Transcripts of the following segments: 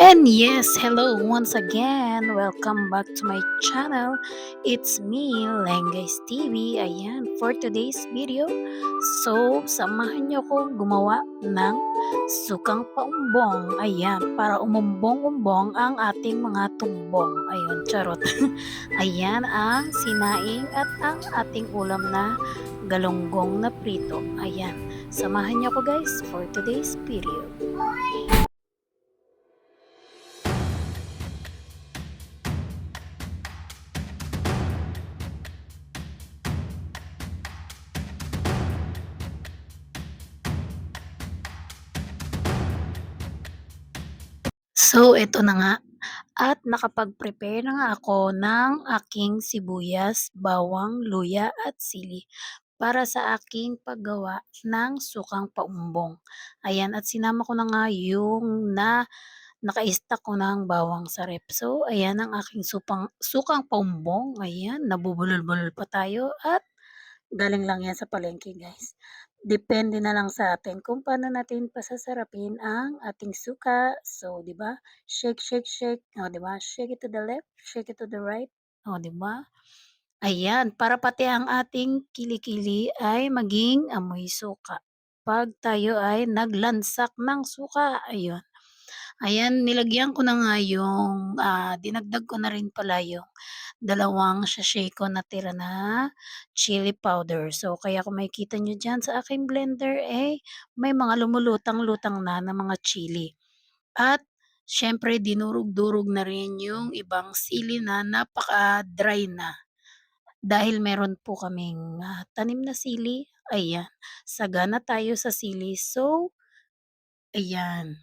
And yes, hello once again. Welcome back to my channel. It's me, Lengays TV. Ayan, for today's video. So, samahan niyo ko gumawa ng sukang paumbong. Ayan, para umumbong-umbong ang ating mga tumbong. Ayun, charot. Ayan ang sinaing at ang ating ulam na galunggong na prito. Ayan, samahan niyo ko guys for today's video. So, eto na nga at nakapag-prepare na nga ako ng aking sibuyas, bawang, luya at sili para sa aking paggawa ng sukang paumbong. Ayan, at sinama ko na nga yung naka-stock ko ng bawang sa ref. So, ayan ang aking sukang paumbong. Ayan, nabubulol-bulol pa tayo at galing lang yan sa palengke guys. Depende na lang sa atin kung paano natin pasasarapin ang ating suka. So, 'di ba? Shake, shake, shake. O, 'di ba? Shake it to the left, shake it to the right. O, 'di ba? Ayan, para pati ang ating kilikili ay maging amoy suka. Pag tayo ay naglansak ng suka, ayun. Ayan, nilagyan ko na nga yung, dinagdag ko na rin pala yung dalawang sachet ko na tira na chili powder. So, kaya kung makikita nyo dyan sa aking blender, eh, may mga lumulutang-lutang na mga chili. At syempre, dinurog-durog na rin yung ibang sili na napaka-dry na. Dahil meron po kaming tanim na sili, ayan, sagana tayo sa sili. So, ayan.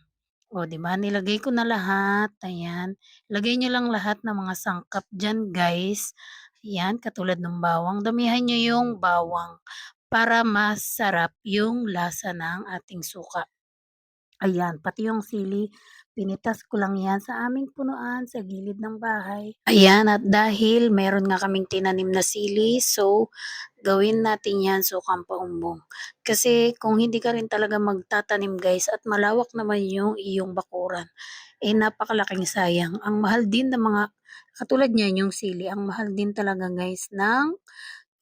O, 'di ba nilagay ko na lahat, ayan. Lagay niyo lang lahat ng mga sangkap diyan guys. Ayan, katulad ng bawang, damihan niyo yung bawang para masarap yung lasa ng ating suka. Ayan, pati yung sili, pinitas ko lang yan sa aming punuan sa gilid ng bahay. Ayan, at dahil meron nga kaming tinanim na sili, so gawin natin yan sukang paumbong. Kasi kung hindi ka rin talaga magtatanim guys at malawak naman yung iyong bakuran, eh napakalaking sayang. Ang mahal din ng mga, katulad niyan yung sili, ang mahal din talaga guys ng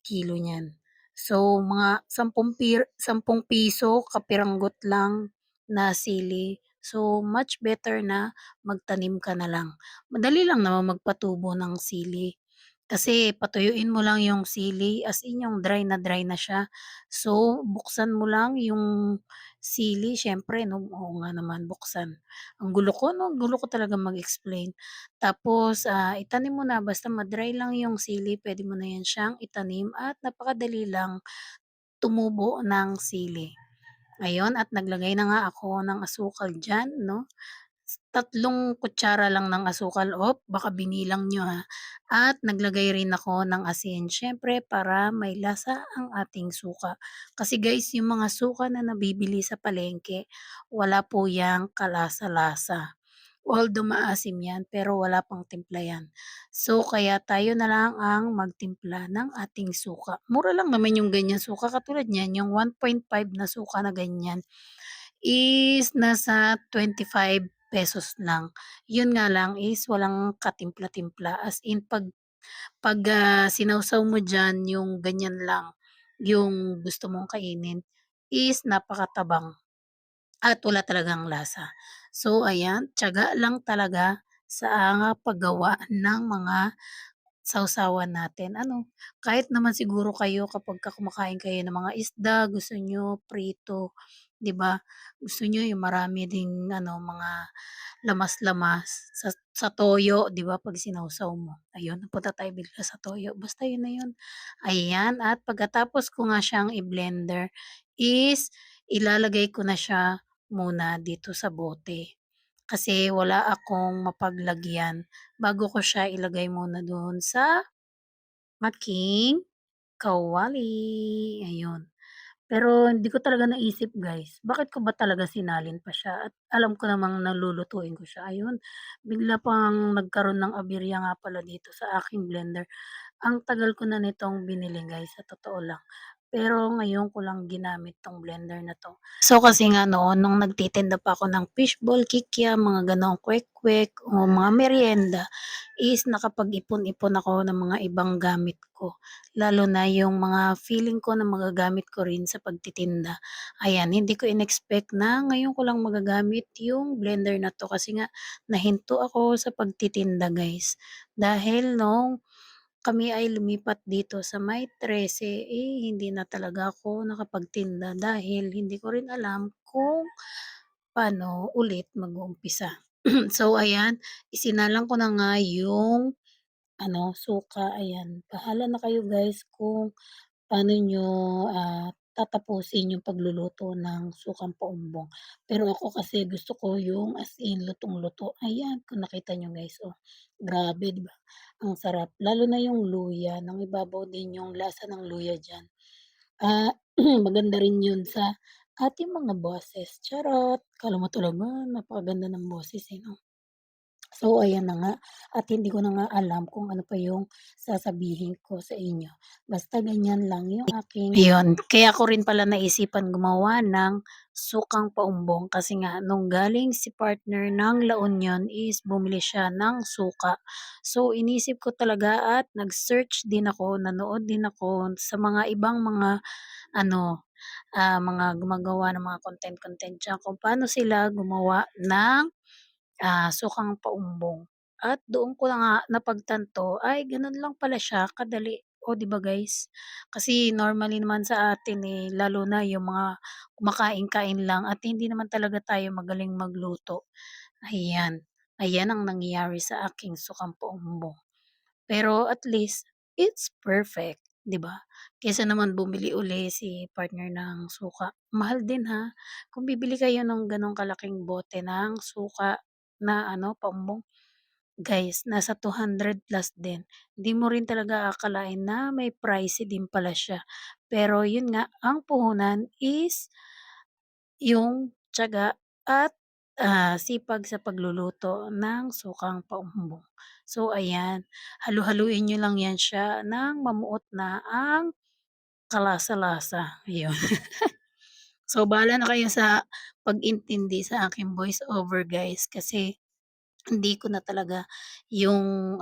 kilo niyan. So, mga 10 piso kapiranggot lang na sili. So, much better na magtanim ka na lang. Madali lang naman magpatubo ng sili. Kasi patuyuin mo lang yung sili, as in yung dry na siya. So, buksan mo lang yung sili, syempre, no, oo nga naman, buksan. Ang gulo ko, no, ang gulo ko talaga mag-explain. Tapos, itanim mo na, basta ma-dry lang yung sili, pwede mo na yan siyang itanim at napakadali lang tumubo ng sili. Ayun, at naglagay na nga ako ng asukal diyan 'no. 3 kutsara lang ng asukal, baka binilang niyo ha. At naglagay rin ako ng asin, siyempre para may lasa ang ating suka. Kasi guys, yung mga suka na nabibili sa palengke, wala po yang kalasa-lasa. Although maasim yan, pero wala pang timpla yan. So, kaya tayo na lang ang magtimpla ng ating suka. Mura lang naman yung ganyan suka. Katulad niyan, yung 1.5 na suka na ganyan is nasa 25 pesos lang. Yun nga lang is walang katimpla-timpla. As in, pag sinawsaw mo dyan, yung ganyan lang, yung gusto mong kainin, is napakatabang at wala talagang lasa. So ayan, tiyaga lang talaga sa paggawa ng mga sawsawan natin. Ano, kahit naman siguro kayo kapagka kumakain kayo ng mga isda, gusto niyo prito, 'di ba? Gusto niyo yung marami ding ano, mga lamas-lamas sa toyo, 'di ba, 'pag sinawsaw mo. Ayun, napunta tayo bigla sa toyo, basta yun na yun. Ayan, at pagkatapos ko nga siyang i-blender is ilalagay ko na siya muna dito sa bote. Kasi wala akong mapaglagyan bago ko siya ilagay muna doon sa aking kawali, ayun. Pero hindi ko talaga naisip guys, bakit ko ba talaga sinalin pa siya at alam ko namang nalulutuin ko siya, ayun. Bigla pang nagkaroon ng aberya nga pala dito sa aking blender. Ang tagal ko na nitong binili guys, sa totoo lang. Pero ngayon ko lang ginamit 'tong blender na 'to. So, kasi nga noon nung nagtitinda pa ako ng fishball, kikiam, mga gano'ng kwek-kwek o mga meryenda is nakapag-ipon-ipon ako ng mga ibang gamit ko. Lalo na yung mga feeling ko na magagamit ko rin sa pagtitinda. Ayan, hindi ko in-expect na ngayon ko lang magagamit yung blender na 'to kasi nga nahinto ako sa pagtitinda guys. Dahil nung kami ay lumipat dito sa may 13, hindi na talaga ako nakapagtinda dahil hindi ko rin alam kung paano ulit mag-uumpisa. So ayan, isinalang ko na nga yung suka, ayan. Bahala na kayo guys kung paano niyo, tatapusin yung pagluluto ng sukang paumbong. Pero ako kasi gusto ko yung as in lutong-luto. Ayan, kung nakita niyo guys, oh, grabe 'di ba, ang sarap. Lalo na yung luya, nangibabaw din yung lasa ng luya diyan. Ah, maganda rin yun sa ating mga boses, charot. Akala mo talaga napakaganda ng boses, eh, 'no? So, ayan na nga at hindi ko na nga alam kung ano pa yung sasabihin ko sa inyo. Basta ganyan lang yung aking ayun, kaya ko rin pala naisipan gumawa ng sukang paumbong kasi nga nung galing si partner ng La Union is bumili siya ng suka. So, inisip ko talaga at nag-search din ako, nanood din ako sa mga ibang mga mga gumagawa ng mga content-content diyan kung paano sila gumawa ng sukang paumbong. At doon ko na nga napagtanto ay gano'n lang pala siya kadali. Oh, 'di ba guys? Kasi normally naman sa atin, eh, lalo na yung mga kumakain-kain lang at hindi naman talaga tayo magaling magluto. Ayan, ayan ang nangyayari sa aking sukang paumbong. Pero at least it's perfect, 'di ba? Kaysa naman bumili uli si partner ng suka. Mahal din ha, kung bibili kayo ng gano'ng kalaking bote ng suka na paumbong, guys nasa 200 plus din. Hindi mo rin talaga akalain na may pricey din pala siya. Pero yun nga, ang puhunan is yung tiyaga at, sipag sa pagluluto ng sukang paumbong. So ayan, halu-haluin niyo lang yan siya ng mamuot na ang kalasa-lasa, ayun. So bahala na kayo sa pag-intindi sa aking voice over guys kasi hindi ko na talaga yung,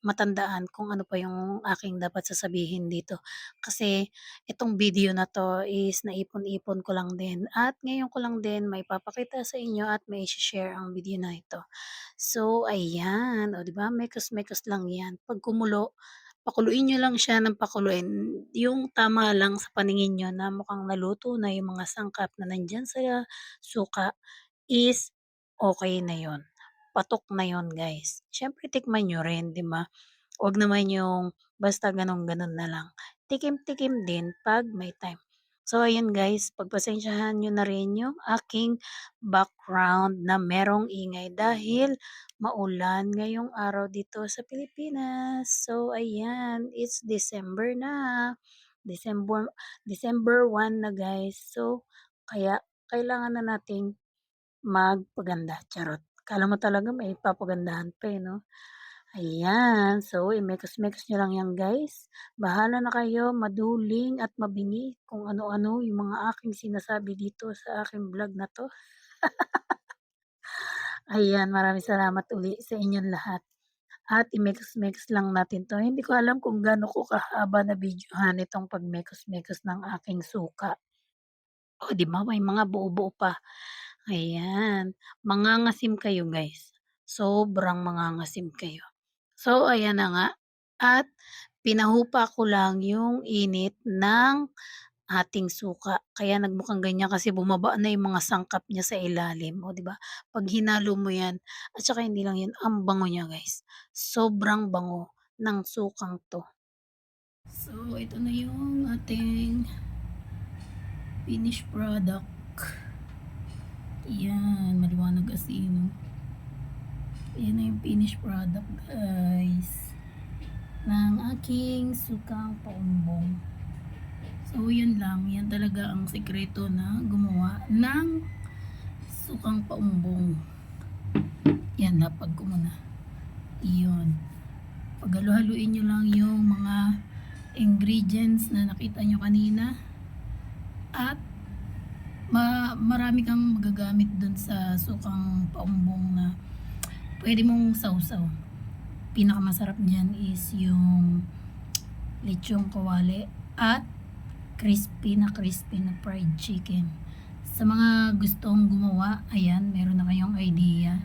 matandaan kung ano pa yung aking dapat sasabihin dito. Kasi itong video na 'to is naipon-ipon ko lang din at ngayon ko lang din maipapakita sa inyo at mai-she-share ang video na ito. So ayan, oh, 'di ba mekos-mekos lang 'yan. 'Pag kumulo, pakuluin niyo lang siya ng pakuluin, yung tama lang sa paningin niyo na mukhang naluto na yung mga sangkap na nandiyan sa suka is okey na yun. Patok na yun guys. Siyempre tikman niyo rin 'di ba? 'Wag naman yung basta gano'n-gano'n na lang. Tikim-tikim din 'pag may time. So ayun guys, pagpasensyahan niyo na rin yung aking background na merong ingay dahil maulan ngayong araw dito sa Pilipinas. So ayan, it's December na. December December 1 na guys. So kaya kailangan na nating magpaganda, charot. Akala mo talaga may papagandahan pa, eh, 'no? Ayan, so imekos-mekos niyo lang 'yan guys. Bahala na kayo maduling at mabingi kung ano-ano yung mga aking sinasabi dito sa aking vlog na 'to. Ayan, maraming salamat uli sa inyong lahat at imekos-mekos lang natin 'to. Hindi ko alam kung gaano ko kahaba na videohan itong pagmekos-mekos ng aking suka. Oh, 'di ba may mga buo-buo pa. Ayan, mangangasim kayo guys, sobrang mangangasim kayo. So ayan na nga at pinahupa ko lang yung init ng ating suka kaya nagmukhang ganyan kasi bumaba na yung mga sangkap niya sa ilalim, oh, 'di ba? 'Pag hinalo mo 'yan at saka hindi lang 'yun, ang bango niya guys, sobrang bango ng sukang 'to. So ito na yung ating finished product. Yan, maliwanag kasi 'no. Ayan na yung finished product guys, ng aking sukang paumbong. So yun lang, yan talaga ang sekreto na gumawa ng sukang paumbong. Yan, lapag ko muna. Iyon. Paghalu-haluin nyo lang yung mga ingredients na nakita nyo kanina. At marami kang magagamit dun sa sukang paumbong na pwede mong sausaw. Pinakamasarap niyan is yung lechong kawali at crispy na fried chicken. Sa mga gustong gumawa, ayan, meron na kayong idea.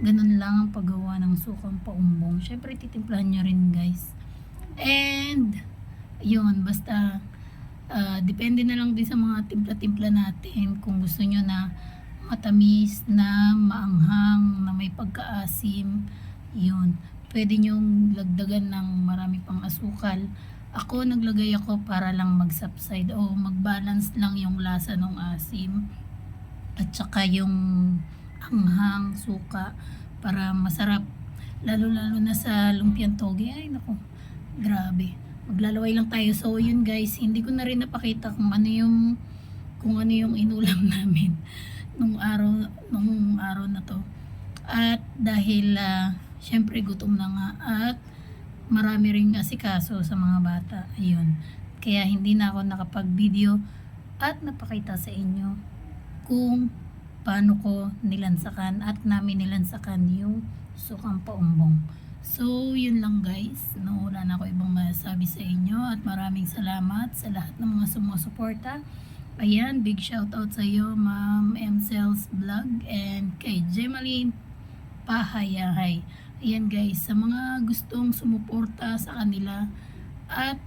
Ganun lang ang paggawa ng sukang paumbong. Syempre titimplahan nyo rin, guys. And yun, basta depende na lang din sa mga timpla-timpla natin. Kung gusto nyo na matamis, na maanghang, na may pagkaasim, yun, pwede nyong lagdagan ng marami pang asukal. Ako naglagay ako para lang mag-subside o mag-balance lang yung lasa ng asim at saka yung anghang, suka, para masarap, lalo na sa lumpiang toge. Ay nako, grabe, maglalaway lang tayo. So yun guys, hindi ko na rin napakita kung ano yung inulam namin nung araw na to. At dahil syempre gutom na nga at marami ring asikaso sa mga bata, ayun, kaya hindi na ako nakapag-video at napakita sa inyo kung paano ko nilansakan at namin nilansakan yung sukang paumbong. So, yun lang guys. No, wala na ako ibang masasabi sa inyo at maraming salamat sa lahat ng mga sumusuporta. Ayan, big shout out sa iyo, Ma'am Mcells Vlog and kay Gemaline Pahayahay. Ayan guys, sa mga gustong sumuporta sa kanila at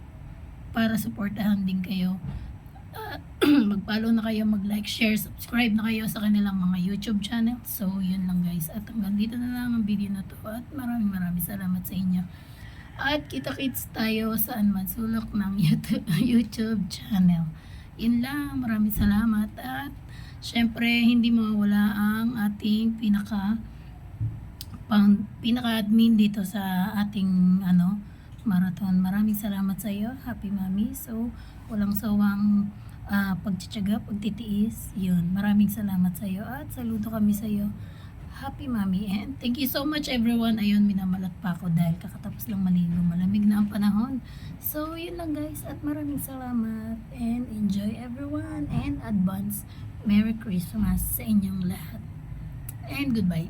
para suportahan din kayo, mag-follow na kayo, mag-like, share, subscribe na kayo sa kanilang mga YouTube channel. So, yun lang guys. At hanggang dito na lang ang video na to. At maraming salamat sa inyo. At kita-kits tayo saan man sulok ng YouTube channel. Yun lang. Maraming salamat. At syempre, hindi mawawala ang ating pinaka-admin dito sa ating marathon. Maraming salamat sa iyo, Happy Mami. So, walang sawang pagtsatsaga, pagtitiis. Yun, maraming salamat sa iyo at saludo kami sa iyo, Happy Mami. And thank you so much everyone. Ayun, minamalat pa ako dahil kakatapos lang maligo. Malamig na ang panahon. So, yun lang guys at maraming salamat and enjoy everyone and advance Merry Christmas sa inyong lahat. And goodbye.